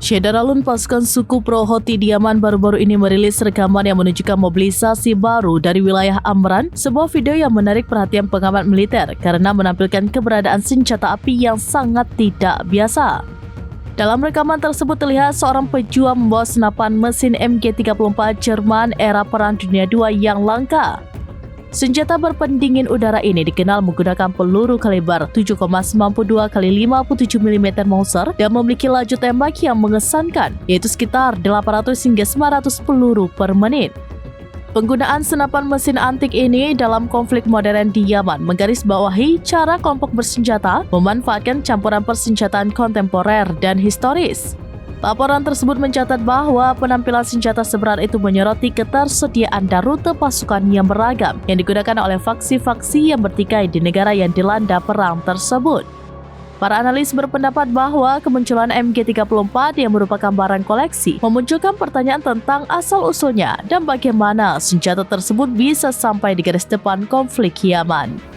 Syederalun pasukan suku Pro Houthi di Yaman baru-baru ini merilis rekaman yang menunjukkan mobilisasi baru dari wilayah Amran, sebuah video yang menarik perhatian pengamat militer karena menampilkan keberadaan senjata api yang sangat tidak biasa. Dalam rekaman tersebut terlihat seorang pejuang membawa senapan mesin MG-34 Jerman era Perang Dunia II yang langka. Senjata berpendingin udara ini dikenal menggunakan peluru kaliber 7,92 x 57 mm Mauser dan memiliki laju tembak yang mengesankan, yaitu sekitar 800 hingga 900 peluru per menit. Penggunaan senapan mesin antik ini dalam konflik modern di Yaman menggarisbawahi cara kelompok bersenjata memanfaatkan campuran persenjataan kontemporer dan historis. Laporan tersebut mencatat bahwa penampilan senjata seberat itu menyoroti ketersediaan dan rute pasukan yang beragam yang digunakan oleh faksi-faksi yang bertikai di negara yang dilanda perang tersebut. Para analis berpendapat bahwa kemunculan MG-34 yang merupakan barang koleksi memunculkan pertanyaan tentang asal-usulnya dan bagaimana senjata tersebut bisa sampai di garis depan konflik Yaman.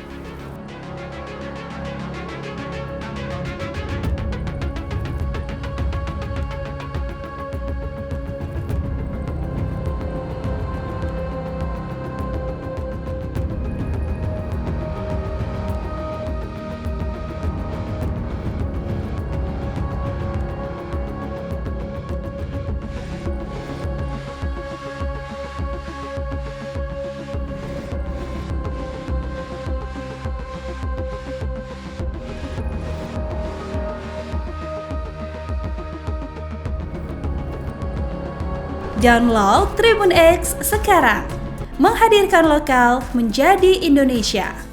Download Tribun X sekarang, menghadirkan lokal menjadi Indonesia.